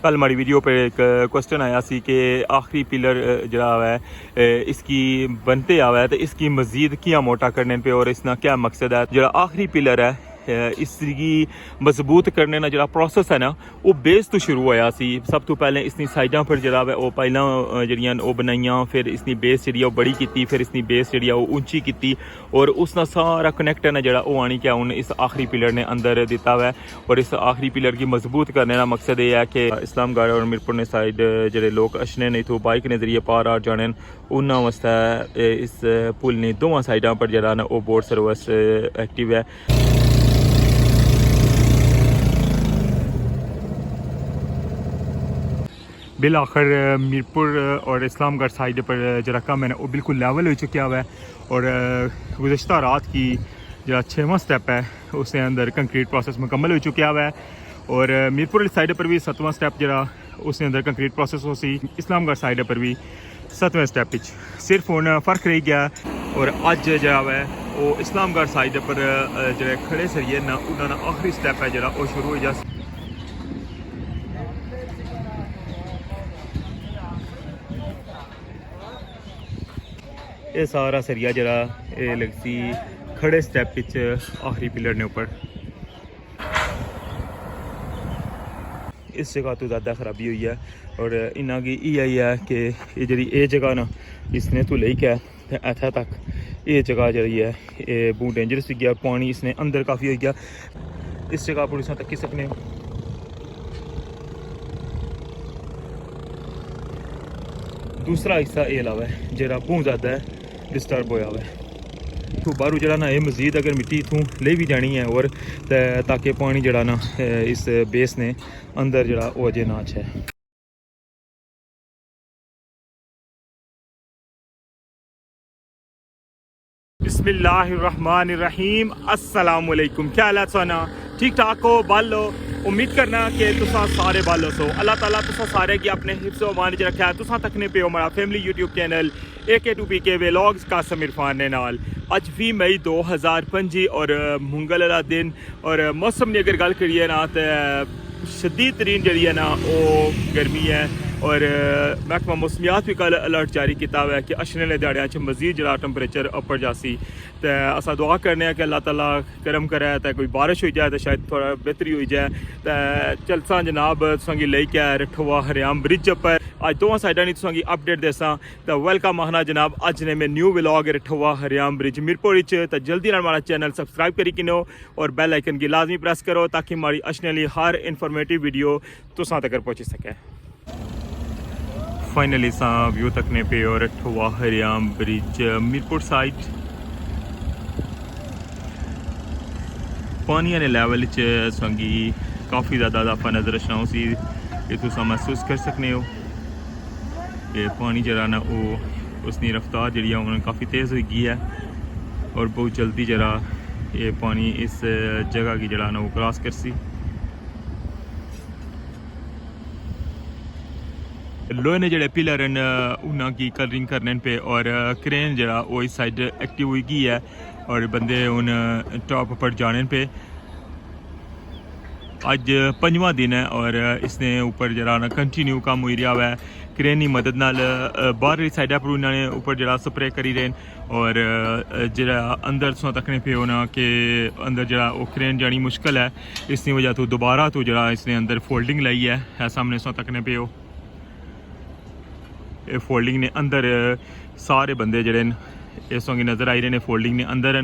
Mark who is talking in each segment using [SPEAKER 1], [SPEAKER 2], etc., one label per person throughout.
[SPEAKER 1] कल हमारी वीडियो पे एक क्वेश्चन आया सी कि आखिरी पिलर जरा है इसकी बनते आवा है तो इसकी मजीद क्या मोटा करने पे और इसका क्या मकसद है। जरा आखिरी पिलर है इसकी मजबूत करने ना जरा प्रोसेस है ना वो बेस तो शुरू होया सी। सब तो पहले इसनी साइडा पर जरा वो पहला जड़ियां वो बनाइया, फिर इसनी बेस जी बड़ी की, फिर इसनी बेस जी ऊंची की और उसका सारा कनैक्ट है ना जरा वो आनी क्या हूँ इस आखिरी पिलर ने अंदर दिता हुआ है। और इस आखिरी पिलर की मजबूत करने का मकसद ये है कि इस्लामगढ़ और मीरपुर ने साइड जो लोग अशने नहीं तो बाइक के जरिए पार आ जाने उन्होंने वास्ते इस पुल ने दोवां साइडों पर जरा ना वो बोट सर्विस एक्टिव है। बिल आखिर मीरपुर और इस्लामगढ़ साइड पर जरा कम है ना वो बिल्कुल लेवल हो चुका हुआ है और गुज़श्ता रात की जरा 6वां स्टेप है उसके अंदर कंक्रीट प्रोसेस मुकम्मल हो चुका हुआ है और मीरपुर साइड पर भी 7वां स्टेप जरा उसके अंदर कंक्रीट प्रोसेस हो सी। इस्लामगढ़ साइड पर भी 7वें स्टेप सिर्फ हूँ फ़र्क रह गया और अज जरा है वो इस्लामगढ़ साइड पर जो खड़े सरिए ना उन्होंने आखिरी स्टेप है जरा वो शुरू हो जा। ये सारा सरिया जरा ये लगती खड़े स्टेप आखिरी पिलर ने ऊपर। इस जगह तो ज़्यादा खराबी हुई है और इन्ना की यही है कि ये जी जगह ना इसने तो लेके इतना तक ये जगह जी है ये बहुत डेंजरस हो गया। पानी इसने अंदर काफ़ी हो गया इस जगह पर तक की सकने। दूसरा हिस्सा ये अलावा है जरा बहुत ज़्यादा है डिस्टर्ब होया हुआ है तो बाहरों जरा ना ये मजीद अगर मिट्टी इतों ले भी जानी है और ताकि पानी जरा ना इस बेस ने अंदर जरा वो अजे ना अच्छा है। बिस्मिल्लाहिर्रहमानिर्रहीम अस्सलाम वालेकुम। क्या हाल है सोना ठीक ठाक हो बालो। उम्मीद करना कि तुसा सारे बालो सो अल्लाह ताला तुसा सारे की अपने हिफ्ज़ व अमान च रखा है। तुसा तकने पे हो हमारा family YouTube channel AK2PK vlogs का समीर खान ने नाल। अज 20 मई 2025 और मुंगल वाला दिन और मौसम की अगर गल करिए ना तो शदीद तरीन जी है ना वो गर्मी है और महकमा मौसमियात भी कल अलर्ट जारी किया हुआ है कि अशने वाले दिहाड़ियां च मजीद जरा टैंपरेचर अपर जासी। तो असा दुआ करने कि अल्लाह ताला करम करे तो कोई बारिश हो जाए तो शायद थोड़ा बेहतरी हो जाए। तो चलसा जनाब तुसेंगी लेके रठवा हरियाम ब्रिज पर अज दोवां साइडां नी तुसेंगी अपडेट देसां। तो वेलकम आखना जनाब अज ने मैं new vlog Rathwa हरियाम bridge Mirpur तो जल्दी नाल हमारा चैनल सबसक्राइब करी किनो और बैल आइकन की लाजमी प्रेस करो ताकि हमारी अशने ली हर इन्फॉर्मेटिव वीडियो तुसां तक पहुँची सके। फाइनली सा व्यू तकने पे और ठवा हरियाम ब्रिज मीरपुर साइड पानी ने लैवल संगी काफ़ी ज़्यादा इजाफा नज़र आना उसी ये तुसा महसूस कर सकते हो कि पानी जरा ना वो उसकी रफ्तार जी उन्होंने काफ़ी तेज़ हो गई है और बहुत जल्दी जरा ये पानी इस जगह की जरा ना वो क्रॉस कर सी। लोहे ने जड़े पिलर उनकी कलरिंग करने पे और क्रेन जरा वो इस साइड एक्टिव हुई गई है और बंदे उन टॉप पर जाने पे अज 5वां दिन है और इसने ऊपर जरा ना कंटिन्यू काम हो रहा है। क्रेन की मदद नाल बाहरली साइडा पर उन्होंने ऊपर जरा स्प्रे करी रहे और जरा अंदर सो तकने पे होना कि अंदर जरा वो क्रेन जानी मुश्किल है इसकी वजह तो दोबारा तो जरा इसने अंदर फोल्डिंग लाई है सामने सो तकने पे हो फोल्डिंग ने अंदर सारे बंदे जड़े इस सॉन्ग नज़र आई रहे हैं फोल्डिंग ने अंदर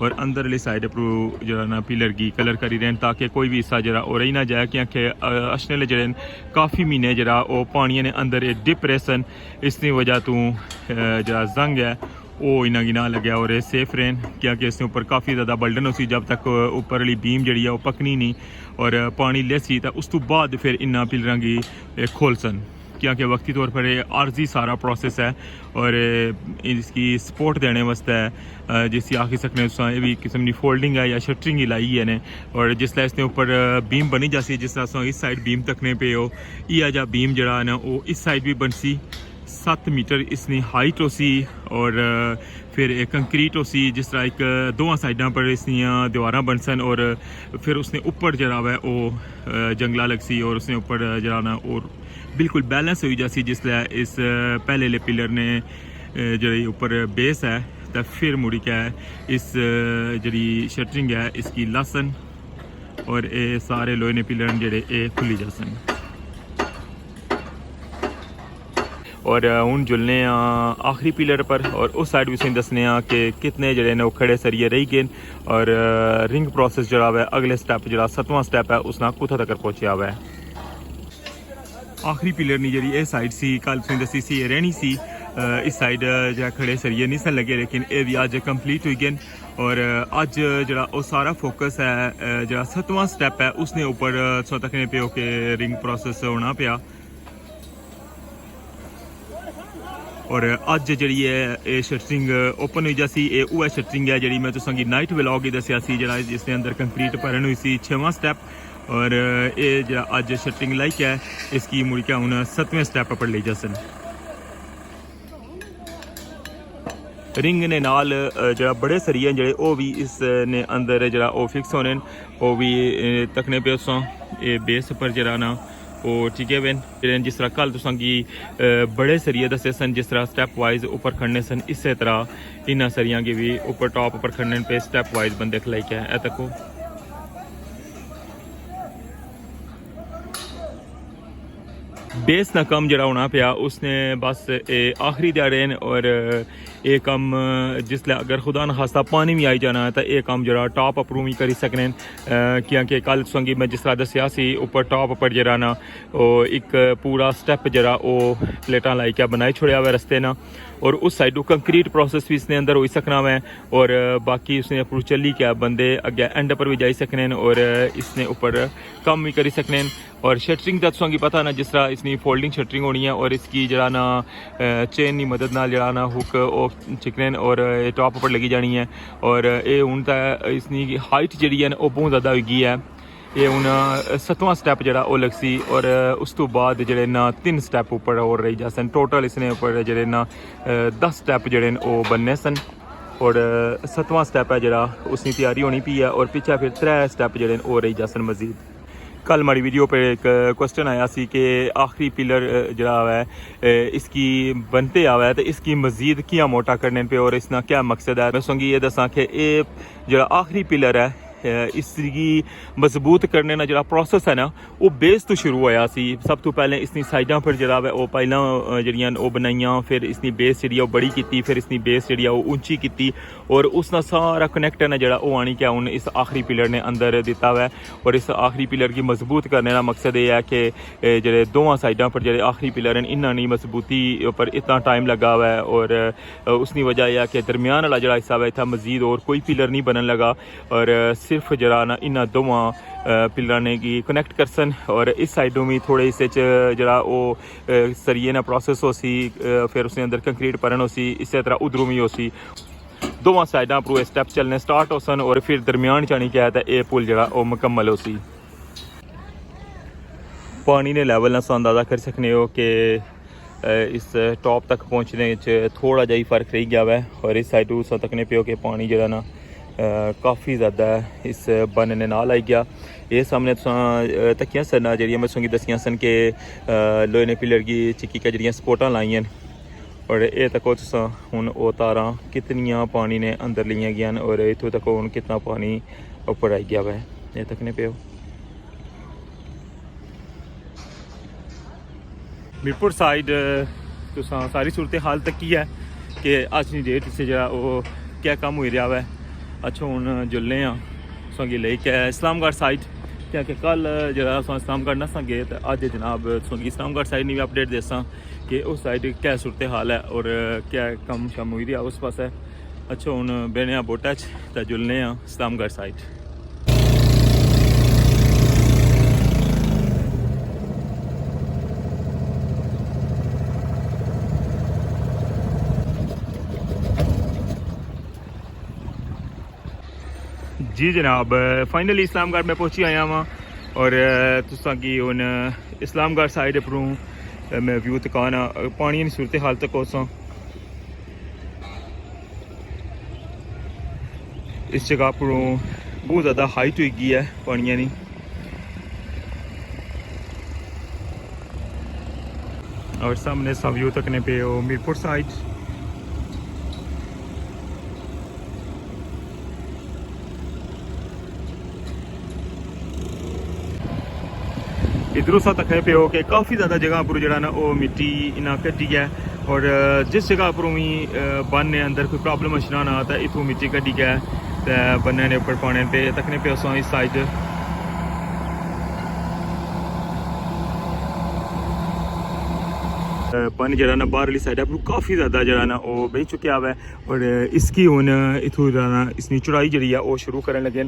[SPEAKER 1] और अंदर वाली साइड पर जरा ना पिलर की कलर करी रहे हैं ताकि कोई भी हिस्सा जरा और ही ना जाए क्योंकि अशने जड़े काफ़ी महीने जरा वो पानी ने अंदर डिप्रेशन इसकी वजह तो जरा जंग है वो इन्ना की ना लगे और सेफ रहें क्योंकि इसके ऊपर काफ़ी ज़्यादा बर्डन उसी जब तक ऊपर वाली बीम जी है वो पकनी नहीं और पानी लेसी तो उस तो बाद फिर इन्ना पिलर की खोल सन क्योंकि वक्ती तौर पर आर्जी सारा प्रोसेस है और इसकी सपोर्ट देने वास्ते जिसकी आखिर सकने ये भी किस्म की फोल्डिंग है या शटरिंग ही लाई है ने और जिसलै इसके ऊपर बीम बनी जासी जिस तरह इस साइड बीम तकने पे हो या जा बीम जरा ना वो इस साइड भी बनसी 7 मीटर इसकी हाइट हो सी और फिर एक कंक्रीट हो सी जिस तरह एक दोवां साइडों पर इसदियां दीवारां बन सन और फिर उसने ऊपर जरा है वो जंगला लग सी और उसने ऊपर जरा ना और बिल्कुल बैलेंस हुई जासी जिसलै इस पहले ले पिलर ने जी ऊपर बेस है तो फिर मुड़ी क्या है इस जी शटरिंग है इसकी लासन और ये सारे लोहे ने पिलर जेडे ये खुली जासन और हूँ जुलने आखिरी पिलर पर और उस साइड भी सही दसने कि कितने जड़े ने खड़े सरिये रही गए और रिंग प्रोसेस जरा है अगले स्टैप जरा 7वां स्टैप है उसना कुत्थों तक पहुँचा हुआ है। आखिरी पिलर नहीं जी ये साइड सी कल तुम दसी सी ये रहनी सी इस साइड जो खड़े सरिये नहीं सन लगे लेकिन ये भी अज कंप्लीट हुई गए और अज जरा वो सारा फोकस है जरा 7वां स्टैप है उसने ऊपर सो तकने पे के रिंग प्रोसेस होना पिया और अज जी है शटरिंग ओपन हुई जासी ये वो शटरिंग है जी मैं तुसें नाइट व्लॉग ही दसिया सी जरा जिसने अंदर कंक्रीट भरन हुई सी 6वां स्टैप और ये जरा अज शटरिंग लाइक है इसकी मुड़ के हूँ 7वें स्टैप पर ले जासन रिंग ने नाल जरा बड़े सरिये जड़े वो भी इस ने अंदर जरा वो फिक्स होने वो भी तकने पे उस ये बेस पर जरा ना वो टिके हुए जिस तरह कल तुसां की बड़े सरिये दसे सन जिस तरह स्टैप वाइज ऊपर खड़ने सन इस तरह इन्होंने सरिया के भी ऊपर टॉप पर खड़ने पे स्टैप वाइज बंदे खलाई के है तको बेस ना कम जरा होना पिया उसने बस आखिरी ध्याड़े और ये कम जिसले अगर खुदा न खास्ता पानी भी आई जाना है तो ये कम जरा टॉप अपरूव ही करी सकने क्योंकि कल संगी मैं जिस तरह दसिया सी ऊपर टॉप पर जरा ना एक पूरा स्टैप जरा वो प्लेटा लाई क्या बनाई छोड़िया हुआ रस्ते ना और उस साइड कंक्रीट प्रोसेस भी इसने अंदर हो सकना है और बाकी उसने अप्रूव चली क्या बंदे अगे एंड पर भी जाई सकने और इसने ऊपर कम भी करी सकने और शटरिंग का तुसें पता ना जिस तरह इसकी फोल्डिंग शटरिंग होनी है और इसकी जरा ना चेन की मदद नाल जरा ना हुक चिकने और टॉप पर लगी जानी है और ये हूँ तो इसकी हाइट जी है वो बहुत ज़्यादा होगी है ये हूँ 7वां स्टैप जरा वो लग सी और उस तो बाद जड़े ना 3 स्टैप ऊपर और रही जा सन टोटल इसने ऊपर जड़े ना 10 स्टैप जड़े वो बनने सन और 7वां स्टैप है जरा उसकी तैयारी होनी पी है और पिछा फिर 3 स्टैप जड़े वो रही जा सन मजीद। कल हमारी वीडियो पे एक क्वेश्चन आया सी कि आखिरी पिलर जरा है इसकी बनते आवा है तो इसकी मजीद क्या मोटा करने पे और इसका क्या मकसद है मैं संगी ये दसा कि ये जरा आखिरी पिलर है इसकी मजबूत करने ना जरा प्रोसेस है ना वो बेस तो शुरू होया सी सब तो पहले इसकी साइडों पर जरा वो पहला जड़ियाँ वो बनाइया फिर इसकी बेस जी बड़ी की फिर इसकी बेस जी ऊंची की और उसका सारा कनैक्ट है ना जरा वो आनी क्या हूँ इस आखिरी पिलर ने अंदर दिता हुआ है और इस आखिरी पिलर की मजबूत करने का मकसद ये है कि जड़े दोवां साइडों पर जड़े आखिरी पिलर हैं इन्होंने मजबूती पर इतना टाइम लगा हुआ है और उसकी वजह यह है कि दरमियान वाला जरा हिस्सा है इतना मजीद और कोई पिलर नहीं बनने लगा और सिर्फ जरा ना इन दोवां पिलर ने की कनैक्ट कर सन और इस साइडों में थोड़े हिस्से जरा वो सरिये ना प्रोसेस हो सी फिर उसके अंदर कंक्रीट भरन हो सी इस तरह उधरों भी हो सी दोवां साइडों पर स्टैप चलने स्टार्ट हो सन और फिर दरमियान चाणी क्या है ये पुल जरा वो मुकम्मल हो सी। पानी ने लैवल ना अंदाजा कर सकने हो कि इस टॉप तक पहुँचने थोड़ा जा ही फर्क रह गया है और इस साइड उस तकने पे हो कि पानी जरा ना काफ़ी ज़्यादा इस बन ने नाल आई गया ये सामने तकियां सन जी मैं तुसेंगी दसियां सन कि लोहे ने पिलर की चिक्की का जी सपोर्टां लाइयां और ये तको हूँ वो तारां कितनियां पानी ने अंदर लिया गया और इतों तक हूँ कितना पानी ऊपर आई गया है ये तकने पे मीरपुर साइड तो सारी सूरत हाल तक की है कि अज की डेट से जरा वो क्या कम हो रहा है। अच्छा हूँ जुलने संगी लेके इस्लामगढ़ साइड क्योंकि कल जरा इस्लामगढ़ ना गए तो अज जनाब संगी इस्लामगढ़ साइड ने भी अपडेट देसा कि उस साइड क्या सूरत हाल है और क्या कम शम हुई रहा उस पास। अच्छा हूँ बेने बोटा तो जुलने इस्लामगढ़ साइड। जी जनाब फाइनली इस्लामगढ़ में पहुंची आया वहाँ और तुसा की हूँ इस्लामगढ़ साइड उपरों मैं व्यू तकाना पानी की सूरत हाल तक उस इस जगह पर बहुत ज़्यादा हाइट हो गई है पानिया की। और सामने सब व्यू तकने पे हो मीरपुर साइड। इधरों सा तकने पे हो कि काफ़ी ज़्यादा जगह पर जरा ना वो मिट्टी इना कटी है और जिस जगह पर भी बन ने अंदर कोई प्रॉब्लम अचना ना आता इतों मिट्टी कटी गया बनने ने ऊपर पाने पे तकने पे उस इस साइड पानी जरा ना बाहरली साइड है काफ़ी ज़्यादा जरा ना वो बह चुका हुआ है और इसकी हूँ इतों ना इसकी चढ़ाई जी है वो शुरू करने लगे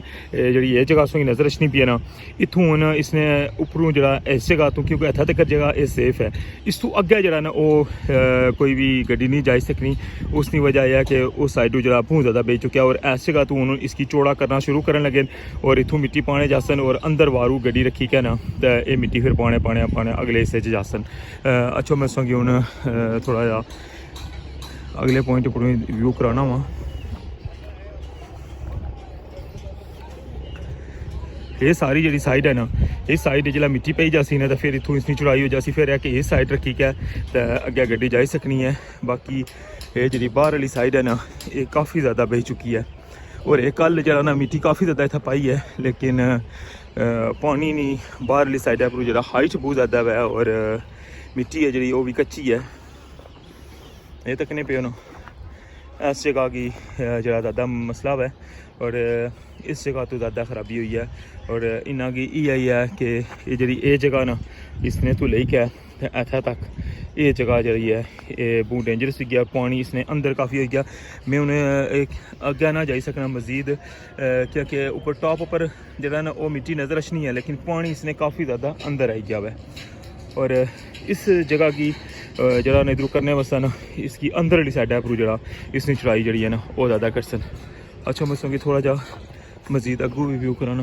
[SPEAKER 1] जी ये जगह सोई नज़र अचनी पी है ना इतों हूँ इसने उपरों जरा इस जगह तो क्योंकि इतना तक जगह ये सेफ है इस तो अगे जरा ना वो कोई भी गड्डी नहीं जा सकनी उसकी वजह यह है कि उस साइड जरा बहुत ज़्यादा बह चुका है और इस जगह तो हूँ इसकी चौड़ा करना शुरू करने लगे और इतों मिट्टी पाने जासन और अंदर वारू गड्डी रखी क्या ना तो ये मिट्टी फिर पाने पाने पाने अगले हिस्से जासन। अच्छा मैं संगी हूँ थोड़ा जा अगले पॉइंट पर व्यू कराना वा ये सारी जी साइड है ना इस साइड जो मिट्टी पई जासी ना तो फिर इतों इसकी चढ़ाई हो जासी फिर है कि इस साइड रखी क्या तो अगे गड्डी जाई सकनी है। बाकी ये जी बाहर वाली साइड है ना ये काफ़ी ज़्यादा बह चुकी है और ये कल जरा ना मिट्टी काफ़ी ज़्यादा इतना पाई है लेकिन पानी नहीं बाहर वाली साइड है पर जरा हाइट बहुत ज़्यादा है और मिट्टी है जी वो भी कच्ची है ये तकने पे ना इस जगह की जरा ज़्यादा मसला है और इस जगह तो ज़्यादा ख़राबी हुई है और इन्ना की यही है कि ये जी जगह ना इसने तो ले क्या इतना तक ये जगह जी है ये बहुत डेंजरस गया पानी इसने अंदर काफ़ी हो गया मैं उन्हें अगे ना जाई सकना मज़ीद क्योंकि ऊपर टॉप पर जरा ना वो मिट्टी नज़र अच्छनी है लेकिन पानी इसने काफ़ी ज़्यादा अंदर आई गया है और इस जगह की जरा ना इधर करने वास्ते ना इसकी अंदर वाली साइड है पर जरा इसने चढ़ाई जी है ना वो ज़्यादा कर सन। अच्छा मैं संगी थोड़ा जा मज़ीद अगू भी व्यू कराना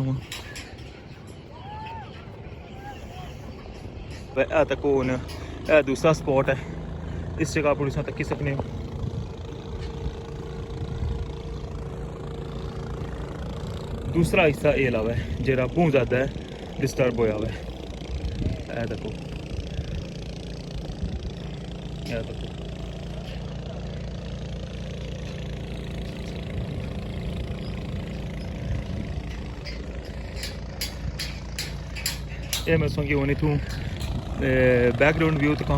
[SPEAKER 1] वा तक हूँ दूसरा स्पॉट है इस जगह पर तकी सकने दूसरा हिस्सा ये अलावा है जरा बहुत ज़्यादा डिस्टर्ब होया हुआ है देखो ये मैं संगी होनी तू बैकग्राउंड व्यू तक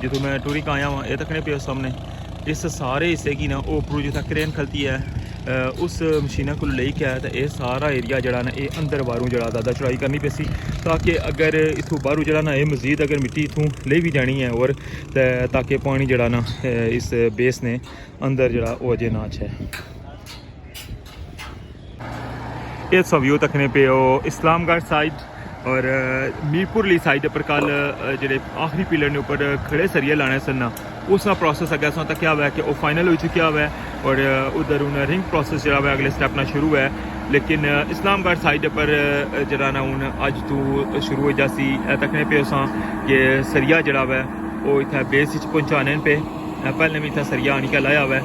[SPEAKER 1] जो मैं टूरी का आया वहाँ ये तकने पे सामने इस सारे हिस्से की ना ऊपर जो क्रेन खलती है उस मशीना को ले के आया तो यह सारा एरिया जरा ना ये अंदर बारू जरा ज़्यादा चढ़ाई करनी पैसी ताकि अगर इतों बारू जरा ना ये मज़ीद अगर मिट्टी इतों ले भी जानी है और ताकि पानी जरा ना इस बेस ने अंदर जरा वो अजे ना अच्छा है। ये सब व्यू तकने पे इस्लामगढ़ साइड और मीरपुर ली साइड पर कल जो आखिरी पिलर ने ऊपर खड़े सरिये लाने सन उसका प्रोसेस अगर तक क्या हुआ है कि वो फाइनल हो चुका हुआ है और उधर उन्हें रिंग प्रोसेस जरा है अगले स्टेप ना शुरू है लेकिन इस्लामगढ़ साइड पर जरा ना हूँ अज तो शुरू हो जासी तकने पे असा कि सरिया जरा है वो इतना बेस पहुँचाने पे पहले भी इतना सरिया आने का लाया हुआ है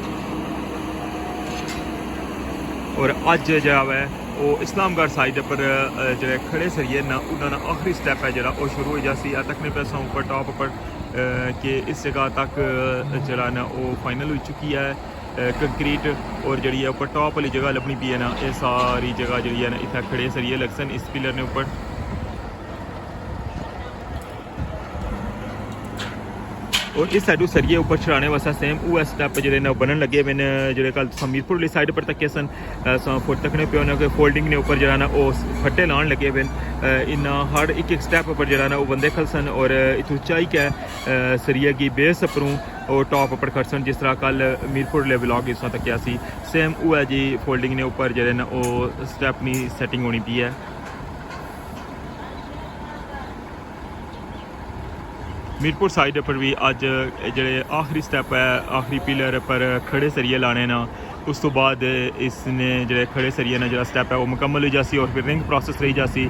[SPEAKER 1] और अज जरा है वो इस्लामगढ़ साइड पर जो खड़े सरिये ना उन्होंने आखिरी स्टेप है जरा वो शुरू हो जासी तकने पे असा ऊपर टॉप पर कि इस जगह तक जरा ना वो फाइनल हो चुकी है कंक्रीट और जी है ऊपर टॉप वाली जगह लभनी पी है ना ये सारी जगह जी है ना इतना खड़े सरिये लगसन इस पिलर ने ऊपर और इस साइड सरिये ऊपर चढ़ाने वास्ते सेम वो स्टैप जो ना बनन लगे मैंने जो कल हमीरपुर वाली साइड पर तके सन फुट तकने पे उन्होंने फोल्डिंग ने ऊपर जरा ना वो फट्टे लाने लगे वे इन्ना हर एक एक स्टैप पर जरा ना वो बंदे खलसन और इतों चाई क्या सरिया की बेस उपरों और टॉप पर खड़सन जिस तरह कल मीरपुर ले ब्लॉग इस तक क्या सेम वो है जी फोल्डिंग ने ऊपर जो ना वो स्टैप नहीं सैटिंग होनी पी है। मीरपुर साइड पर भी अज जो आखिरी स्टैप है आखिरी पिलर पर खड़े सरिये लाने ना उस तो बाद इसने जो खड़े सरिये ना जो स्टैप है वो मुकम्मल हो जासी और फिर रिंग प्रोसेस रही जासी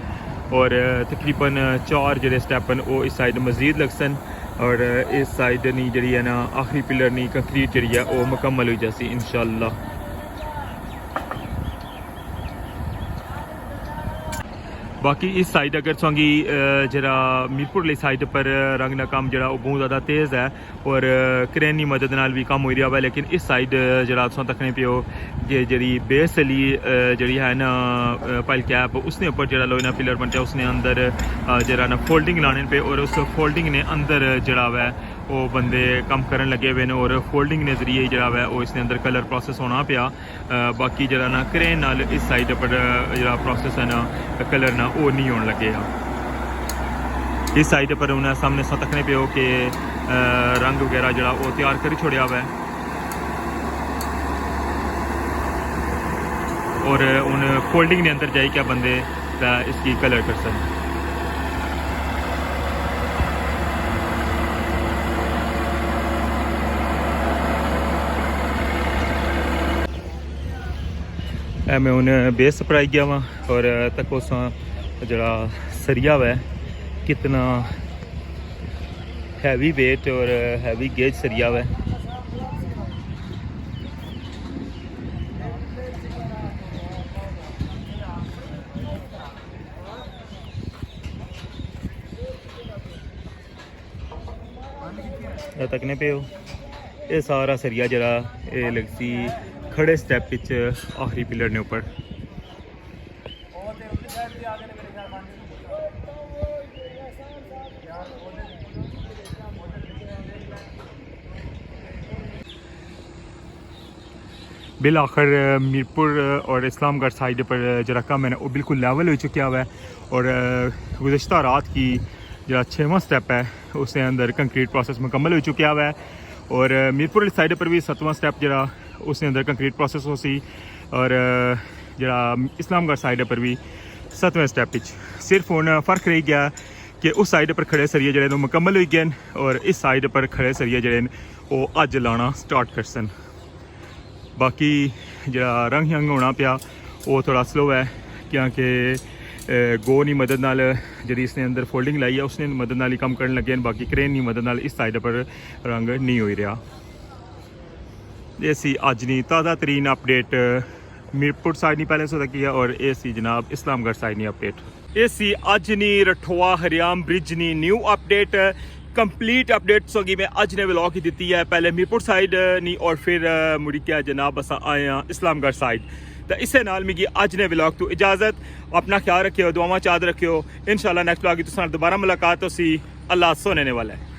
[SPEAKER 1] और तकरीबन 4 जो स्टैप हैं वो इस साइड मज़ीद लगसन और इस साइड नहीं जी है ना आखिरी पिलर नहीं कंक्रीट जी है वो मुकम्मल हो जासी इंशाअल्लाह। बाकी इस साइड अगर तुसेंगी जरा मीरपुर वाली साइड पर रंग का काम जरा बहुत ज़्यादा तेज़ है और क्रेन की मदद नाल भी कम हो रहा है, लेकिन इस साइड जरा तुम तकने पियो कि जी बेस अली जी है ना पाइल कैप उसने ऊपर जरा लोहे पिलर बनता है उसने अंदर जरा ना फोल्डिंग लाने पे और उस फोल्डिंग ने अंदर जरा वै वो बंदे कम करन लगे हुए हैं और फोल्डिंग के जरिए जरा वै वो इसके अंदर कलर प्रोसेस होना पिया। बाकी जरा ना क्रेन नाल इस साइड पर जरा प्रोसेस है ना कलर ना वो नहीं होने लगे। इस साइड पर उन्हें सामने सा तकने पे हो कि रंग वगैरह जरा वो तैयार कर छोड़िया हुआ है और उन फोल्डिंग के अंदर जाए क्या बंदे इसकी कलर कर सकते। मैं उन्हें बेस पर आई गया वहाँ और तक उस जरा सरिया वै कितना हैवी वेट और हैवी गेज सरिया वै। तकने पे हो ये सारा सरिया जरा ये लगती खड़े स्टैप आखिरी पिलर ने ऊपर। बिल आखिर मीरपुर और इस्लामगढ़ साइड पर जरा कम है ना वो बिल्कुल लेवल हो चुका हुआ है और गुज़श्ता रात की जरा 6वां स्टेप है उसके अंदर कंक्रीट प्रोसेस मुकम्मल हो चुका हुआ है और मीरपुर वाली साइड पर भी 7वां स्टेप जरा उसके अंदर कंक्रीट प्रोसेस हो सी और जरा इस्लामगढ़ साइड पर भी 7वें स्टेप सिर्फ हुण फर्क रही गया कि उस साइड पर खड़े सरिये जड़े मुकम्मल हो गए और इस साइड पर खड़े सरिये जड़े वो अज लाना स्टार्ट कर सन। बाकी जरा रंग शंग होना पिया वो थोड़ा स्लो है क्योंकि गो की मदद नाल जी इसने अंदर फोल्डिंग लाई है उसने मदद नाल ही कम करने लगे। बाकी क्रेन की मदद नाल इस साइड पर रंग नहीं हो रहा। ये सी अज नहीं ताज़ा तरीन अपडेट मीरपुर साइड नहीं पहले सो की है और ये सी जनाब इस्लामगढ़ साइड नहीं अपडेट। ये सी अज नहीं रठोआ हरियाम ब्रिज नहीं न्यू अपडेट कंप्लीट अपडेट सोगी मैं अज ने व्लॉग ही दी है। पहले मीरपुर साइड नहीं और फिर मुड़ी क्या जनाब अस आए हैं इस्लामगढ़ साइड। तो इसे नाल मिगी अज ने व्लॉग तो इजाज़त अपना ख्याल रखियो दुआवां चाद रखियो इंशाल्लाह नेक्स्ट व्लॉग की तुसां दोबारा मुलाकात होसी। अल्लाह सोने वाला है।